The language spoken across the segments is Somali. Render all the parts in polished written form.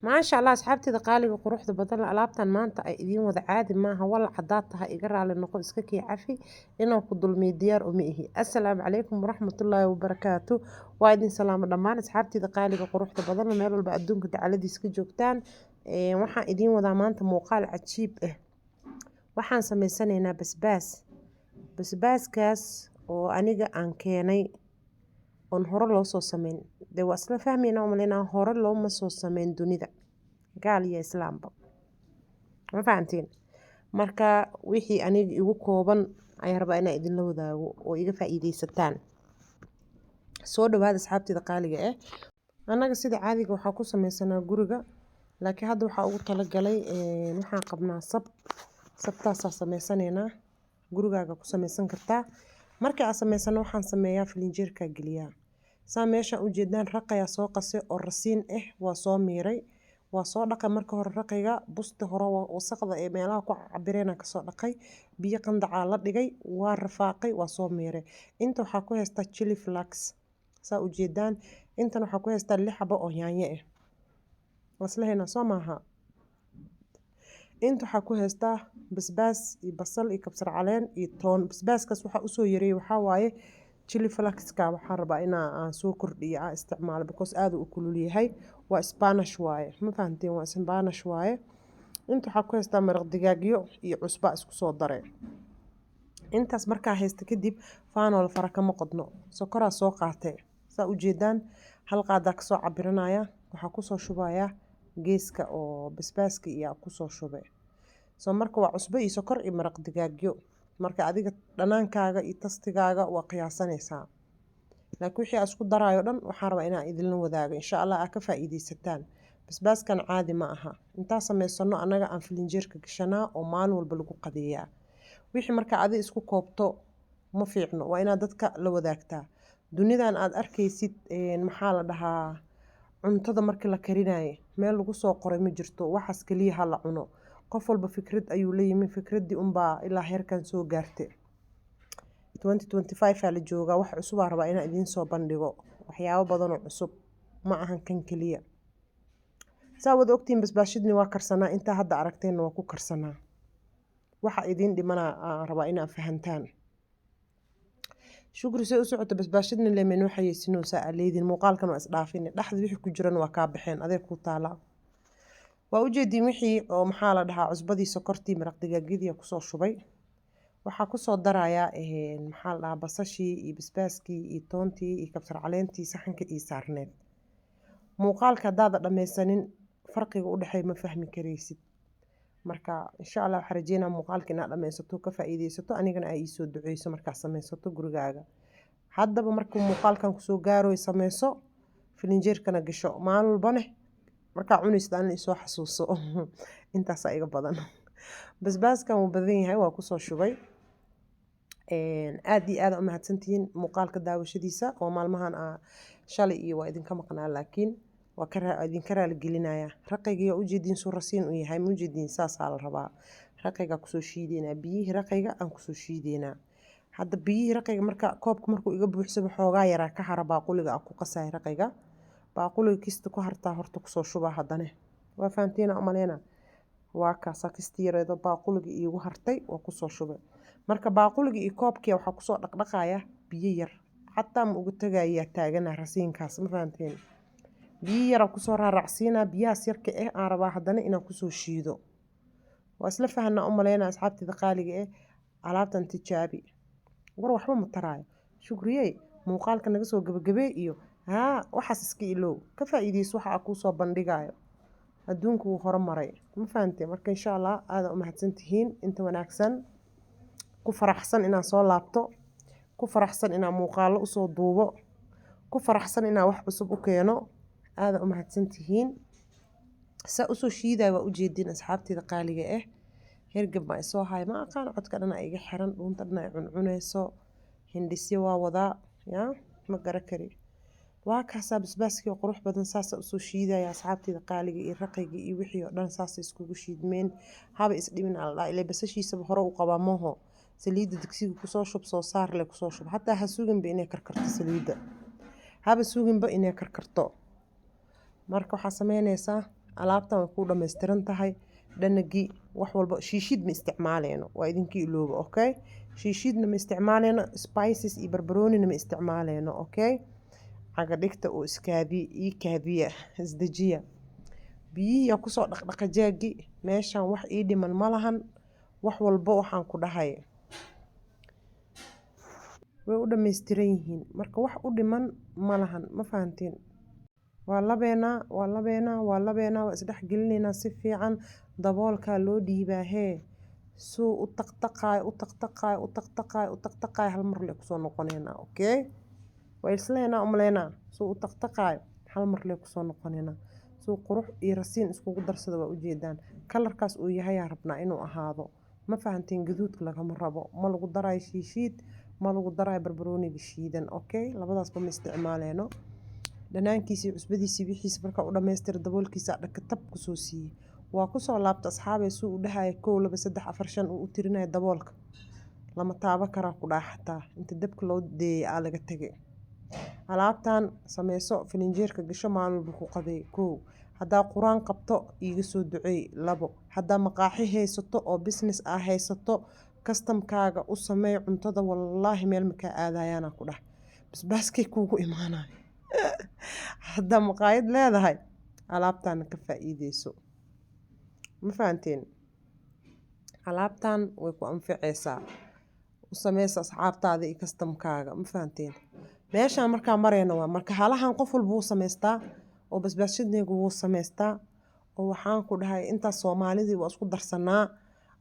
maasha allah asxaabteyda qaaliga quruxda badan alaabtan maanta ay idiin wada caadi maaha walac hadaad tahay iga raali noqo iska kii cafi inaan ku dulmiyo diyaar uma ihi assalaamu calaykum waraxmatullaahi wabarakaatu waa idin salaamo dhammaan asxaabteyda qaaliga quruxda badan meel walba adduunka dacaladiis ka joogtaan waxaan idiin wadaa maanta muuqaal cajiib ah waxaan sameysanaynaa basbaaskaas oo aniga aan keenay oon hore loo soo sameyn dee waa isla fahmayna umaleynaa hore looma soo sameyn dunida gaal iyo islaamba ma fahantiin marka wixii aniga igu kooban ayaan rabaa inaan idinla wadaago oo iga faa'iidaysataan soo dhawaada asxaabteyda qaaliga ah annaga sida caadiga waxaa ku sameysanaa guriga laakiin hadda waxaa ugu talagalay waxaan qabnaa sabtaasaa sameysanaynaa gurigaaga ku sameysan kartaa markii aan sameysano waxaan sameeyaa filinjeerka geliyaa saa meeshaan ujeedaan raqayaa soo qasay oo rasiin ah waa soo miiray waa soo dhaqay marka hore raqiga busti hore wasaqda ee meelaha ku cabireena kasoo dhaqay biyo qandacaa la dhigay waa rafaaqay waa soo miiray inta waxaa ku haystaa chili flux saa ujeedaan intan waxaa ku haystaa 6 xabo oo yaanyo ah waslahayna soo maaha inta waxaa ku haystaa basbaas iyo basal iyo kabsar caleen iyo toon basbaaskaas waxaa usoo yareeyay waxaa waaye chili flux-ka waxaan rabaa aan soo kordhiyo aan isticmaalo because aad uu kulul yahay waa Spanish waaye ma fahanteen waa Spanish waaye inta waxaa ku haystaa maraq digaagyo iyo cusbo isku soo daray intaas markaa haysta kadib faanol fara kama qodno sokoraa soo qaatay saa ujeedaan hal qaadaa kasoo cabiranaya waxaa kusoo shubaya geeska oo basbaaska iyo kusoo shubay soo marka waa cusbo iyo sokor iyo maraq digaagyo marka adiga dhanaankaaga iyo tastigaaga waa qiyaasanaysaa laakiin wixii aan isku daraayo dhan waxaan rabaa inaan idinla wadaago insha allah aad ka faa'iidaysataan basbaaskan caadi ma aha intaan sameysano annaga aan filinjeerka gashanaa oo maalin walba lagu qadeeyaa wixii marka adi isku koobto ma fiicno waa inaad dadka la wadaagtaa dunidan aad arkaysid maxaa la dhahaa cuntada markii la karinayo meel lagu soo qoray ma jirto waxaas kaliya ha la cuno qof walba fikrad ayuu leeyahay fikradii unbaa ilaa heerkan soo gaartay 2025 aa la joogaa wax cusub aan rabaa inaan idiin soo bandhigo waxyaabo badan oo cusub ma ahan kan kaliya saa wada ogtiin basbaashidni waa karsanaa intaa hadda aragteenna waa ku karsanaa waxa idiin dhimanaa aan rabaa inaan fahantaan shukri say u socoto basbaashidni leemen waxa yeesino saa aleedin muuqaalkan waa isdhaafin dhaxda wixii ku jiran waa ka baxeen adeeg ku taala waa ujeedin wixii oo maxaa la dhahaa cusbadii sokortii maraq digaagyadii ku soo shubay waxaa ku soo darayaa maxaa la dhahaa basashii iyo basbaaskii iyo toontii iyo kabsar caleentii saxanka iyo saarneed muuqaalka hadaad dhameysanin farqiga u dhaxay ma fahmi kareysid marka insha Allah waxaan rajeynaa muuqaalka inaad dhameysato ka faa'iideysato anigana ay soo duceyso markaa sameysato gurigaaga haddaba markuu muuqaalkan ku soo gaaro sameyso filinjeerkana gasho maalin walbana markaa cunaysid aan isoo xasuuso intaas iga badan basbaaskan wuu badan yahay waa ku soo shubay aad iyo aad u mahadsantihiin muuqaalka daawashadiisa oo maalmahan shalay iyo waa idinka maqnaa laakiin waa idinka raali gelinaya raqayga u jeedin soo rasiin u yahay mu jeedin saas la rabaa raqayga ku soo shiideena biyihii raqayga aan ku soo shiideena hadda biyihii raqayga marka koobka markuu iga buuxsamo xoogaa yaraa ka hara baaquliga aan ku qasay raqayga baaquliga kista ku hartaa horta ku soo shuba haddana waa fahanteena umaleena waa kaasa kisti yareedo baaquliga iigu hartay waa ku soo shubay marka baaquliga iyo koobkii waxaa ku soo dhaqdhaqaya biyo yar xataa ma ugu tagayaa taagana rasiinkaas ma fahanteen biyo yar ku soo raaracsiina biyahaas yarka ah aan rabaa haddana inaan ku soo shiido waa isla fahanaa umaleena asxaabtida qaaliga ah alaabtan tijaabi war waxba ma taraayo shukriyey muuqaalka naga soo gabagabay iyo waxaas iska ilow ka faa'iideyso waxa ku soo bandhigayo adduunku wuu horumaray ma fahanteen marka insha Allah aad u mahadsantihiin inta wanaagsan ku faraxsan inaan soo laabto ku faraxsan inaan muuqaalo u soo duubo ku faraxsan inaan wax cusub u keeno aad u mahadsantihiin sa u soo shiiday waa u jeedin asxaabtida qaaliga ah hergab ma soo hay ma aqaan codka dhan ay iga xiran dhuunta dhan ay cuncunayso hindisyo waa wadaa ma gara kari waa kaasa basbaaskii qurux badan saas u soo shiidaya asxaabtida qaaliga iyo raqayga iyo wixii oo dhan saas iskugu shiidmeen haba isdhimin alla ilaa basashiisa hore u qabaa mooho saliida digsiga ku soo shub soo saar le ku soo shub hatta ha suugin ba inay karkarto saliida haba suugin ba inay karkarto marka waxa sameynaysaa alaabtan way ku dhameystiran tahay dhanagii wax walba shiishid ma isticmaaleyno waa idinkii ilooba okay shiishidna ma isticmaaleyno spices iyo barbaroonina ma isticmaaleyno okay caga dhigta oo iskaadiya isdajiya biyihiya kusoo dhaqdhaqa jaagi meeshan wax ii dhiman ma lahan wax walba waxaan ku dhahay way u dhameystiran yihiin marka wax u dhiman ma lahan ma fahantiin waa labeena isdhex gelinaynaa si fiican daboolka loo dhiibaa suu u taqtaqaay hal mar le kusoo noqonaynaa okay waa islaynaa umaleynaa suu u taqtaqaay hal mar le kusoo noqonaynaa suu qurux iyo rasiin iskugu darsada waa ujeedaan kalarkaas uu yahayaa rabnaa inuu ahaado ma fahantiin gaduudka lagama rabo ma lagu daraayo shiishiid ma lagu daraayo barbarooniga shiidan okay labadaasba ma isticmaaleyno dhanaankiisii cusbadiisii wixiisa markaa u dhammaystira daboolkiisa dhakatab kusoo siiyey waa kusoo laabta asxaabay suu u dhahaya 1 2 3 4 5 uu u tirinayo daboolka lama taaba karaa ku dhaha xataa inta dabka loo deeyay aa laga tegay alaabtan sameyso filinjeerka gasho maalin walba ku qaday 1 haddaa quraan qabto iiga soo duceey 2 haddaa maqaaxi haysato oo business ah haysato kastamkaaga u sameey cuntada wallaahi meel makaa aadayaana ku dhah basbaaskay kuugu imaanaya haddaa maqaayad leedahay alaabtan ka faa'iideyso ma fahanteen alaabtan way ku anficeysaa u sameysa asxaabtaada iyo kastamkaaga ma fahanteen meeshaan markaa marayna waa marka halahan qof walba wuu samaystaa oo basbaashadneegu wuu samaystaa oo waxaan ku dhahay intaas Soomaalidii waa isku darsanaa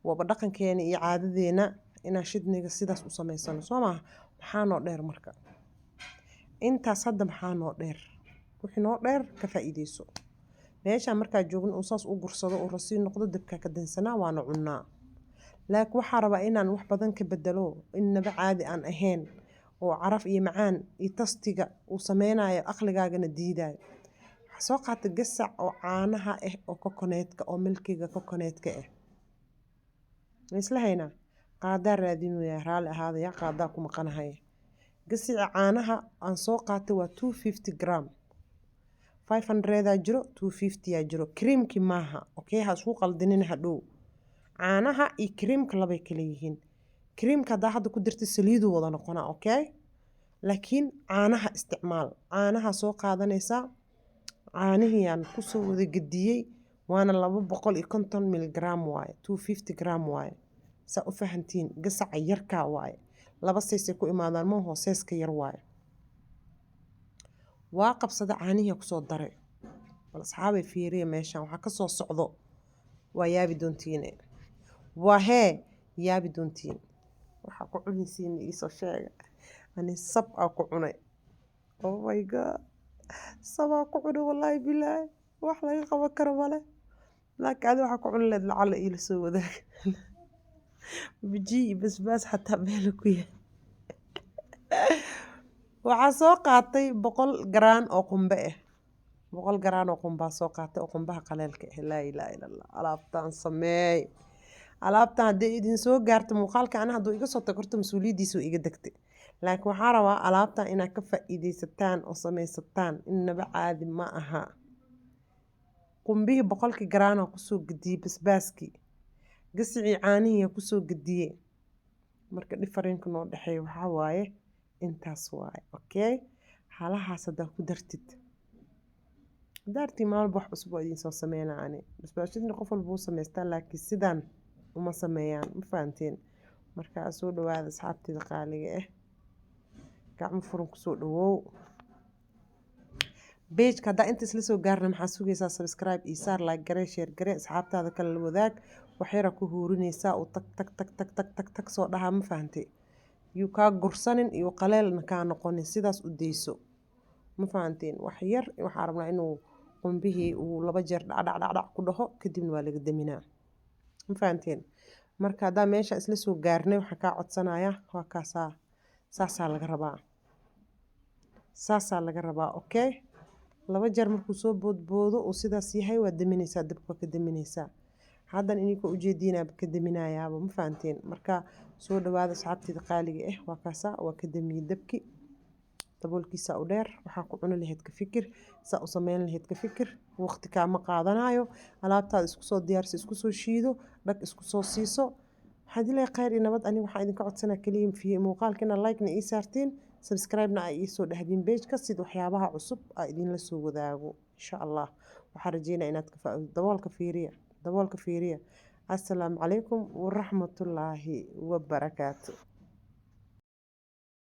waba dhaqankeena iyo caadadeena inaan shidniga sidaas u samaysano soo maaha maxaa noo dheer marka intaas hadda maxaa noo dheer wixii noo dheer ka faa'iideyso meeshaan markaa joogno uu saas u gursado oo rasiin noqdo dabka ka dansanaa waana cunaa laakiin waxaa rabaa inaan wax badan ka bedelo innaba caadi aan ahayn oo caraf iyo macaan iyo tastiga uu sameynayo aqligaagana diidayo waxaa soo qaata gasac oo caanaha ah oo kokoneedka oo milkiga kokoneedka ah isla haynaa qaadaa raadinaya raali ahaadaya qaadaa ku maqanahay gasica caanaha aan soo qaatay waa 250 gram 500 jiro 250 jiro creamki maaha okay ha isku qaldinin hadhow caanaha iyo creamka labay kala yihiin creamka haddaa hadda ku dirtay saliidu wada noqonaa okay laakiin caanaha isticmaal caanaha soo qaadanaysaa caanihiyaan kusoo wada gediyey waana 250 miligram waaye 250 gram waaye saa u fahantiin gasaca yarkaa waaye laba seesay ku imaadaan ma hooseeska yar waaye waa qabsada caanihi kusoo daray bal asxaabay fiiriya meeshaan waxaa ka soo socdo waa yaabi doontiin waa yaabi doontiin waxaa ku cunaysiin iisoo sheega ani sab aa ku cunay oh my god sab aa ku cunay wallaahi bilaahi wax laga qaban karo male laakiin adi waxaa ku cuni leed lacala iila soo wadaag bijiy basbaas xataa meel ku yahay waxaa soo qaatay 100 garaan oo qumbe ah 100 garaan oo qumbaa soo qaatay oo qumbaha qaleelka ah laa ilaaha illa allah alaabtaan sameey alaabtaan haddii idin soo gaarto muuqaalka ana hadduu iga soo tagorto mas-uuliyaddiisa iga degtay laakiin waxaa rabaa alaabtaan inaad ka faa'iidaysataan oo samaysataan innaba caadi ma aha qumbihii 100 garaan kusoo gediyey basbaaskii gasicii caanihii kusoo gediyey marka difference noo dhaxeeyo waxaa waaye intaas waaye okay halahaas haddaa ku dartid daartii maalba wax cusub oo idiin soo sameynaa ani basbaashadna qof walba uu samaystaa laakiin sidaan uma sameeyaan ma fahanteen markaa soo dhawaada asxaabtida qaaliga ah gacmo furan kusoo dhawow page haddaa inta isla soo gaarna maxaa sugaysaa subscribe iyo saar like garee share garee asxaabtaada kale la wadaag waxyara ku huurinaysaa oo tag soo dhahaa ma fahantay yuu kaa gursanin iyo qaleelna kaa noqonin sidaas u dayso ma fahanteen wax yar waxaa rabnaa inuu qumbihii uu 2 jeer dhacdhac ku dhaho kadibna waa laga daminaa ma fahanteen marka haddaa meesha isla soo gaarnay waxaa kaa codsanaya waa kaasaa saasaa laga rabaa okay 2 jeer markuu soo boodboodo oo sidaas yahay waa daminaysaa dabka ka daminaysaa haddan ininka ujeediinaaba ka daminayaaba ma fahanteen marka soo dhawaada asxaabtida qaaliga ah waa kaasaa waa ka damiyey dabki daboolkiisa u dheer waxaa ku cuni lahayd ka fikir saa u sameyn lahayd ka fikir waqti kaama qaadanayo alaabtaada isku soo diyaarsi isku soo shiido dhag isku soo siiso waxaan ilaahay khayr iyo nabad aniga waxaan idinka codsanaa kaliya fi muuqaalkina like-na ii saartiin subscribe-na ay ii soo dhahdeen page-ka sida waxyaabaha cusub aa idinla soo wadaago insha allah waxaan rajeynaa inaad ka faa'iido daboolka fiiriya assalaamu calaykum waraxmatullaahi wabarakaatu